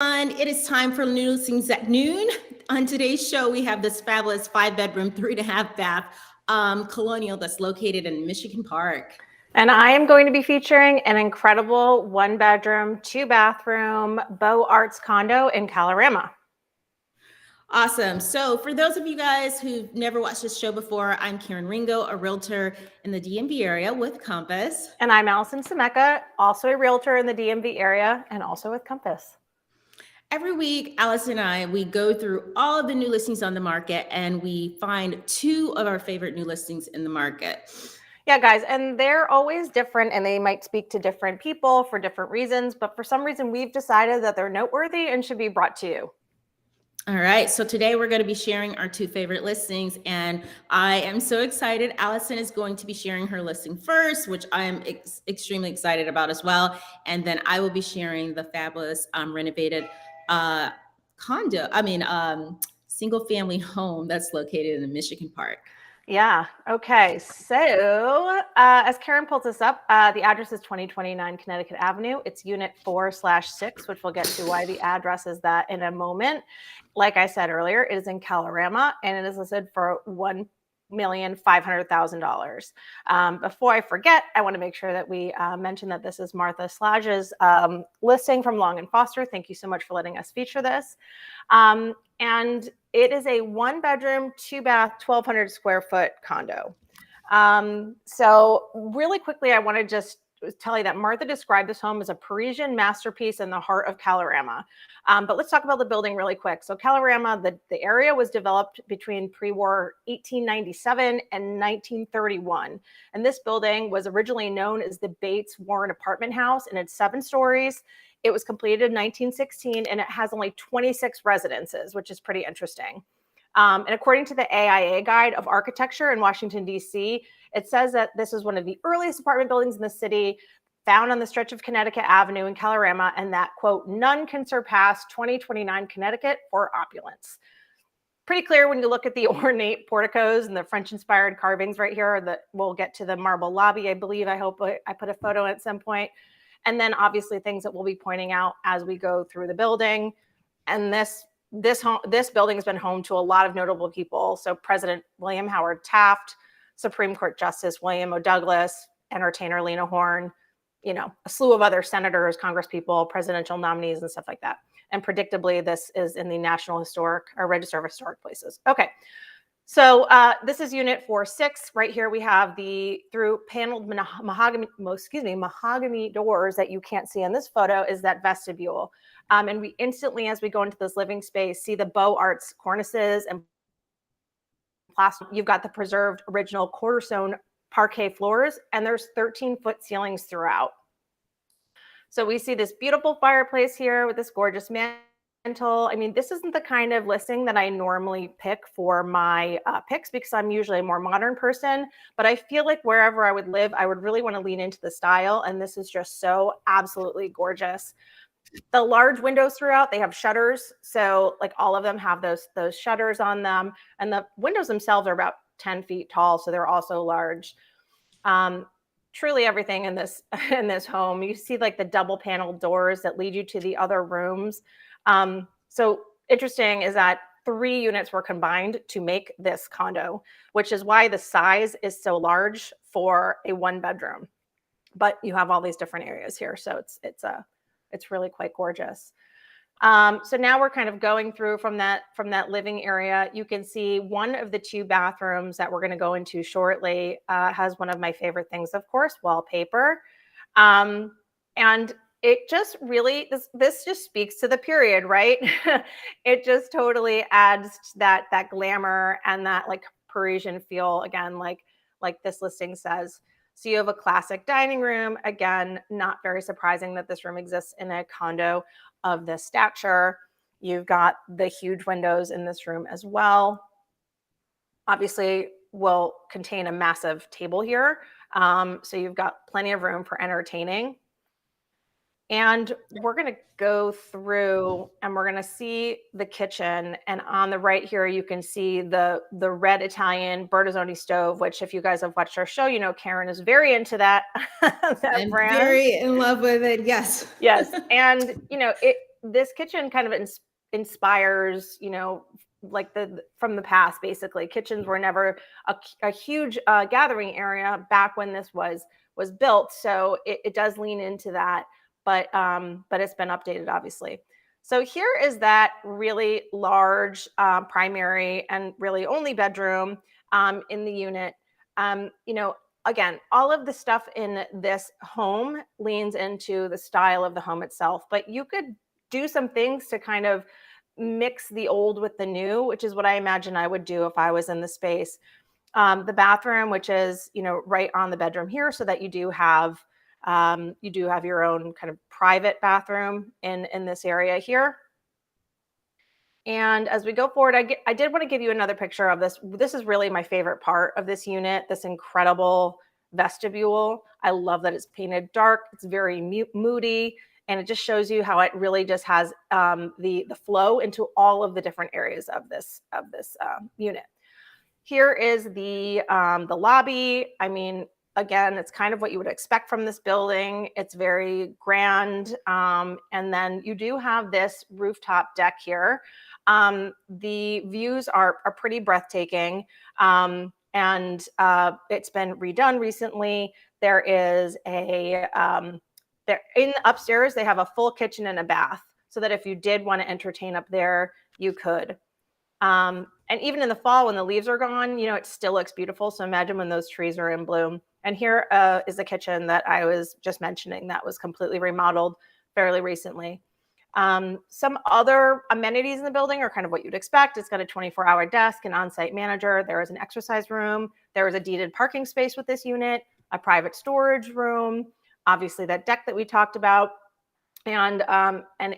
It is time for new listings at noon. On today's show, we have this fabulous 5 bedroom, 3.5 bath colonial that's located in Michigan Park. And I am going to be featuring an incredible 1 bedroom, 2 bathroom Beaux Arts condo in Colorama. Awesome. So for those of you guys who've never watched this show before, I'm Karen Ringo, a realtor in the DMV area with Compass. And I'm Alison Scimeca, also a realtor in the DMV area and also with Compass. Every week, Alison and I, we go through all of the new listings on the market and we find 2 of our favorite new listings in the market. Yeah, guys, and they're always different and they might speak to different people for different reasons, but for some reason we've decided that they're noteworthy and should be brought to you. All right, so today we're going to be sharing our 2 favorite listings, and I am so excited. Allison is going to be sharing her listing first, which I am extremely excited about as well, and then I will be sharing the fabulous renovated single family home that's located in Michigan Park. Yeah. Okay. So as Karen pulls this up, the address is 2029 Connecticut Avenue. It's unit 4/6, which we'll get to why the address is that in a moment. Like I said earlier, it is in Colorama and it is listed for $1,500,000. Before I forget, I want to make sure that we mention that this is Martha Slage's listing from Long and Foster. Thank you so much for letting us feature this. And it is a 1 bedroom, 2 bath, 1,200 square foot condo. So really quickly, I want to just tell you that Martha described this home as a Parisian masterpiece in the heart of Colorama. But let's talk about the building really quick. So Colorama, the area was developed between pre-war 1897 and 1931. And this building was originally known as the Bates Warren Apartment House, and it's 7 stories. It was completed in 1916, and it has only 26 residences, which is pretty interesting. And according to the AIA Guide of Architecture in Washington, D.C., it says that this is one of the earliest apartment buildings in the city, found on the stretch of Connecticut Avenue in Colorama, and that, quote, none can surpass 2029 Connecticut for opulence. Pretty clear when you look at the ornate porticos and the French-inspired carvings right here. That we'll get to the marble lobby, I believe. I hope I put a photo at some point. And then obviously things that we'll be pointing out as we go through the building. And this building has been home to a lot of notable people. So President William Howard Taft, Supreme Court Justice William O. Douglas, entertainer Lena Horne, a slew of other senators, congresspeople, presidential nominees, and stuff like that. And predictably, this is in the National Historic or Register of Historic Places. Okay. So this is unit 4/6. Right here we have the through paneled mahogany doors that you can't see in this photo is that vestibule. And we instantly, as we go into this living space, see the Beaux Arts cornices and plaster. You've got the preserved original quarter-stone parquet floors, and there's 13-foot ceilings throughout. So we see this beautiful fireplace here with this gorgeous mantle. I mean, this isn't the kind of listing that I normally pick for my picks because I'm usually a more modern person, but I feel like wherever I would live, I would really want to lean into the style. And this is just so absolutely gorgeous. The large windows throughout, they have shutters. So like all of them have those shutters on them. And the windows themselves are about 10 feet tall. So they're also large. Truly everything in this home. You see like the double paneled doors that lead you to the other rooms. So interesting is that 3 units were combined to make this condo, which is why the size is so large for a 1 bedroom. But you have all these different areas here, so it's really quite gorgeous. So now we're kind of going through from that living area. You can see one of the 2 bathrooms that we're going to go into shortly has one of my favorite things, of course, wallpaper. And it just really, this just speaks to the period, right? It just totally adds that glamour and that like Parisian feel again, like this listing says. So you have a classic dining room. Again, not very surprising that this room exists in a condo of this stature. You've got the huge windows in this room as well. Obviously, will contain a massive table here. So you've got plenty of room for entertaining. And we're going to go through and we're going to see the kitchen. And on the right here, you can see the red Italian Bertazzoni stove, which if you guys have watched our show, you know, Karen is very into that, I'm brand. very in love with it. Yes. Yes. And, you know, this kitchen kind of inspires, like from the past. Basically, kitchens were never a huge gathering area back when this was built, so it does lean into that, but it's been updated, obviously. So here is that really large primary and really only bedroom in the unit. Again, all of the stuff in this home leans into the style of the home itself, but you could do some things to kind of mix the old with the new, which is what I imagine I would do if I was in the space. The bathroom, which is, right on the bedroom here, so that you do have your own kind of private bathroom in this area here. And as we go forward, I did want to give you another picture of this. This is really my favorite part of this unit, this incredible vestibule. I love that it's painted dark. It's very moody, and it just shows you how it really just has the flow into all of the different areas of this unit. Here is the lobby. I mean, again, it's kind of what you would expect from this building. It's very grand. And then you do have this rooftop deck here. The views are pretty breathtaking. And it's been redone recently. There is there in upstairs, they have a full kitchen and a bath, so that if you did want to entertain up there, you could. And even in the fall, when the leaves are gone, it still looks beautiful. So imagine when those trees are in bloom. And here is the kitchen that I was just mentioning that was completely remodeled fairly recently. Some other amenities in the building are kind of what you'd expect. It's got a 24-hour desk, an on-site manager. There is an exercise room. There is a deeded parking space with this unit, a private storage room, obviously that deck that we talked about. And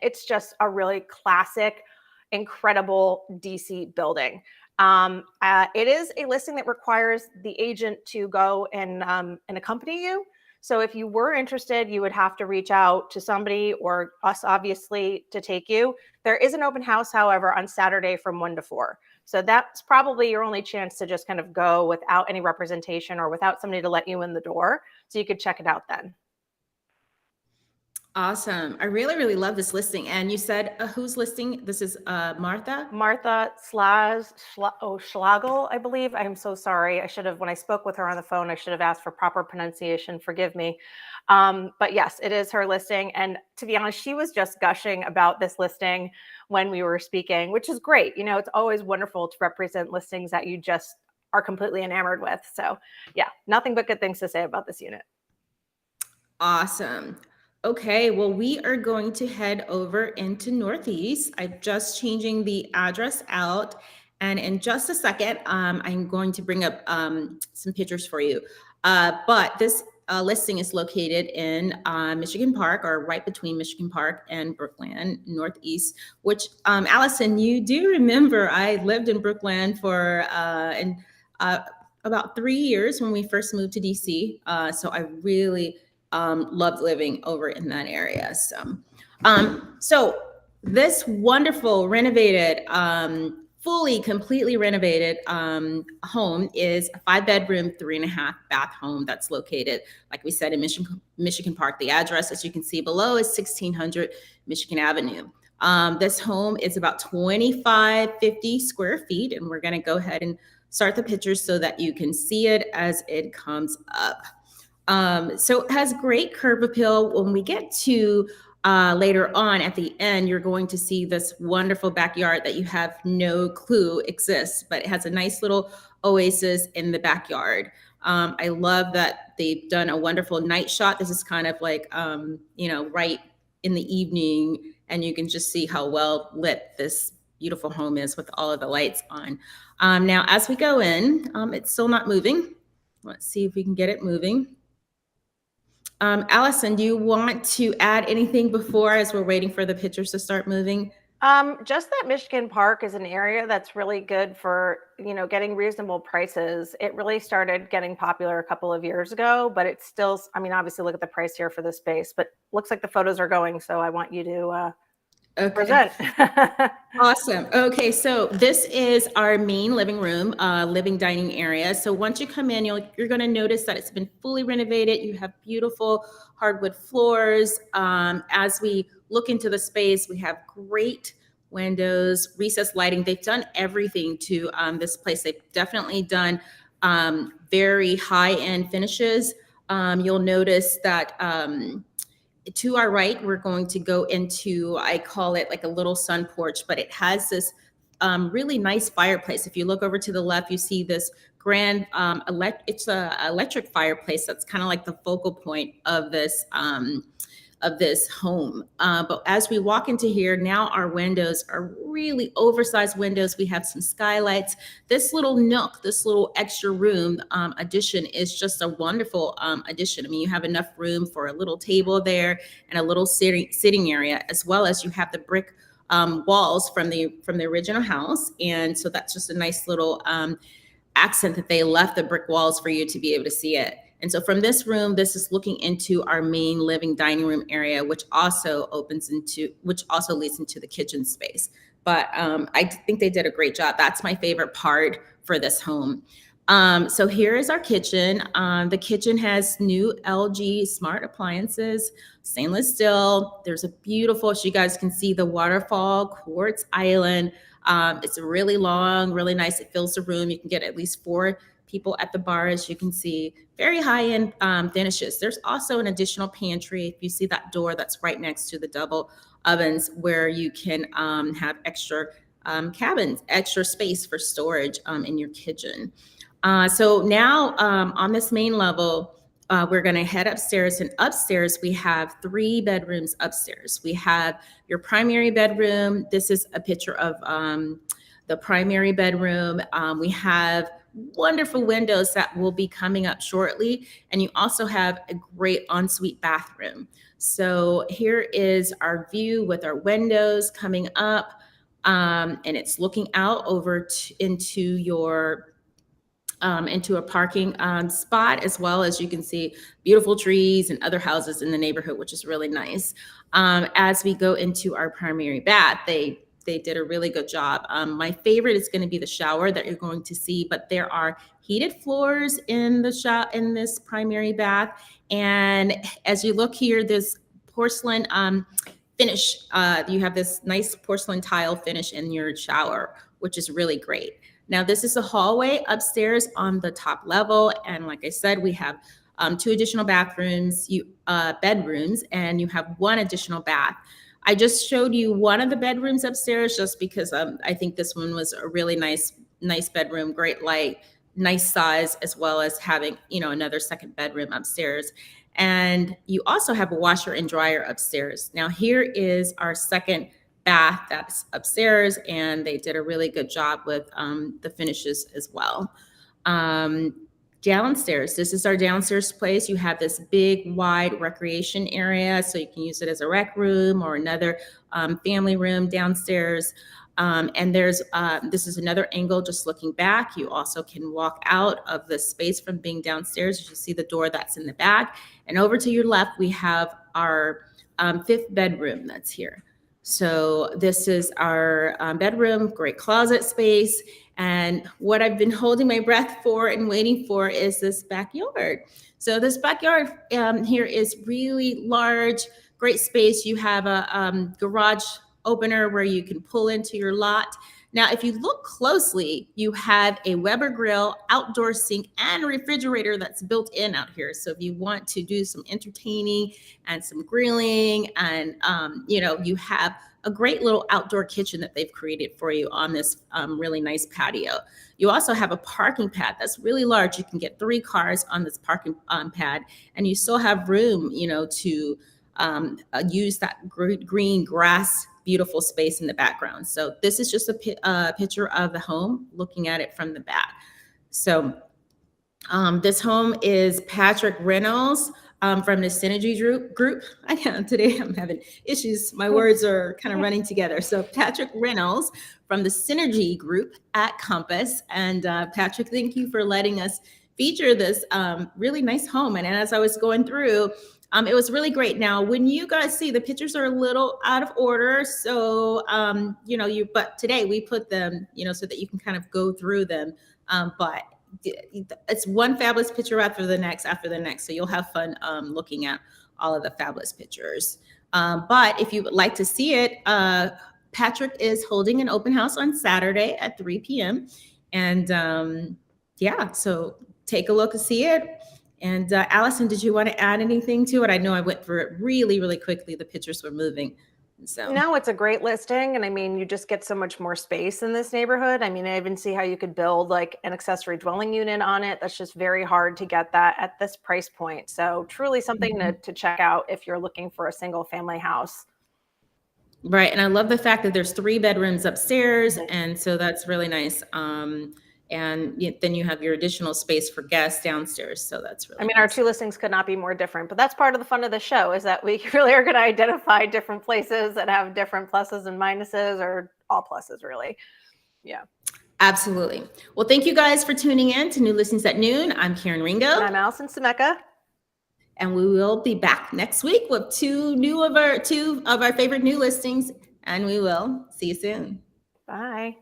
it's just a really classic, incredible DC building. It is a listing that requires the agent to go and accompany you. So if you were interested, you would have to reach out to somebody or us, obviously, to take you. There is an open house, however, on Saturday from 1 to 4. So that's probably your only chance to just kind of go without any representation or without somebody to let you in the door. So you could check it out then. Awesome. I really, really love this listing. And you said who's listing? This is Martha? Martha Schlagel, I believe. I'm so sorry. When I spoke with her on the phone, I should have asked for proper pronunciation. Forgive me. But yes, it is her listing. And to be honest, she was just gushing about this listing when we were speaking, which is great. It's always wonderful to represent listings that you just are completely enamored with. So yeah, nothing but good things to say about this unit. Awesome. Okay, well, we are going to head over into Northeast. I'm just changing the address out. And in just a second, I'm going to bring up some pictures for you. But this listing is located in Michigan Park, or right between Michigan Park and Brookland, Northeast, which, Allison, you do remember I lived in Brookland for about 3 years when we first moved to DC. So I really loved living over in that area. So this wonderful renovated, completely renovated home is a 5-bedroom, 3.5-bath home that's located, like we said, in Michigan Park. The address, as you can see below, is 1600 Michigan Avenue. This home is about 2,550 square feet, and we're going to go ahead and start the pictures so that you can see it as it comes up. So it has great curb appeal. When we get to later on at the end, you're going to see this wonderful backyard that you have no clue exists, but it has a nice little oasis in the backyard. I love that they've done a wonderful night shot. This is kind of like, right in the evening, and you can just see how well lit this beautiful home is with all of the lights on. Now, as we go in, it's still not moving. Let's see if we can get it moving. Alison, do you want to add anything before, as we're waiting for the pictures to start moving? Just that Michigan Park is an area that's really good for, getting reasonable prices. It really started getting popular a couple of years ago, but it's still, obviously look at the price here for the space, but looks like the photos are going. So I want you to present. Awesome. Okay, so this is our main living room, living dining area. So once you come in, you're going to notice that it's been fully renovated. You have beautiful hardwood floors. As we look into the space, we have great windows, recessed lighting. They've done everything to this place. They've definitely done very high-end finishes. You'll notice that to our right, we're going to go into, I call it like a little sun porch, but it has this really nice fireplace. If you look over to the left, you see this grand, it's a electric fireplace that's kind of like the focal point of this home. But as we walk into here, now our windows are really oversized windows. We have some skylights. This little nook, this little extra room addition is just a wonderful addition. I mean, you have enough room for a little table there and a little sitting area, as well as you have the brick walls from the original house. And so that's just a nice little accent that they left the brick walls for you to be able to see it. And so from this room, this is looking into our main living dining room area, which also leads into the kitchen space. But I think they did a great job. That's my favorite part for this home. So here is our kitchen. The kitchen has new LG smart appliances, stainless steel. There's a beautiful, so you guys can see the waterfall quartz island. It's really long, really nice. It fills the room. You can get at least 4 people at the bar, as you can see. Very high-end finishes. There's also an additional pantry. If you see that door that's right next to the double ovens, where you can have extra cabins, extra space for storage in your kitchen. So now on this main level, we're going to head upstairs, and upstairs we have 3 bedrooms upstairs. We have your primary bedroom. This is a picture of the primary bedroom. We have wonderful windows that will be coming up shortly, and you also have a great ensuite bathroom. So here is our view with our windows coming up, and it's looking out over into a parking spot, as well as you can see beautiful trees and other houses in the neighborhood, which is really nice. As we go into our primary bath, they did a really good job. My favorite is going to be the shower that you're going to see, but there are heated floors in this primary bath. And as you look here, this porcelain finish, you have this nice porcelain tile finish in your shower, which is really great. Now, this is a hallway upstairs on the top level. And like I said, we have 2 additional bedrooms, and you have 1 additional bath. I just showed you one of the bedrooms upstairs just because I think this one was a really nice bedroom, great light, nice size, as well as having, another second bedroom upstairs. And you also have a washer and dryer upstairs. Now, here is our second bath that's upstairs, and they did a really good job with the finishes as well. Downstairs, this is our downstairs place. You have this big, wide recreation area, so you can use it as a rec room or another family room downstairs. And this is another angle just looking back. You also can walk out of the space from being downstairs. You see the door that's in the back. And over to your left, we have our 5th bedroom that's here. So this is our bedroom, great closet space. And what I've been holding my breath for and waiting for is this backyard. So this backyard here is really large, great space. You have a garage opener where you can pull into your lot. Now, if you look closely, you have a Weber grill, outdoor sink, and refrigerator that's built in out here. So if you want to do some entertaining and some grilling, and you have a great little outdoor kitchen that they've created for you on this really nice patio. You also have a parking pad that's really large. You can get 3 cars on this parking pad, and you still have room, to use that green grass, beautiful space in the background. So this is just a picture of the home, looking at it from the back. So this home is Patrick Reynolds from the Synergy Group. Today I'm having issues. My words are kind of running together. So Patrick Reynolds from the Synergy Group at Compass. And Patrick, thank you for letting us feature this really nice home. And as I was going through, it was really great. Now, when you guys see, the pictures are a little out of order. So, but today we put them, so that you can kind of go through them. But it's one fabulous picture after the next. So you'll have fun looking at all of the fabulous pictures. But if you would like to see it, Patrick is holding an open house on Saturday at 3 p.m. And yeah, so take a look and see it. And Allison, did you want to add anything to it? I know I went through it really, really quickly. The pictures were moving. So no, it's a great listing. And I mean, you just get so much more space in this neighborhood. I mean, I even see how you could build like an accessory dwelling unit on it. That's just very hard to get that at this price point. So truly something to check out if you're looking for a single family house. Right. And I love the fact that there's 3 bedrooms upstairs. And so that's really nice. And then you have your additional space for guests downstairs. So that's really I mean, nice. our 2 listings could not be more different, but that's part of the fun of the show is that we really are going to identify different places that have different pluses and minuses, or all pluses, really. Yeah. Absolutely. Well, thank you guys for tuning in to New Listings at Noon. I'm Karen Ringo. And I'm Alison Scimeca. And we will be back next week with two of our favorite new listings. And we will see you soon. Bye.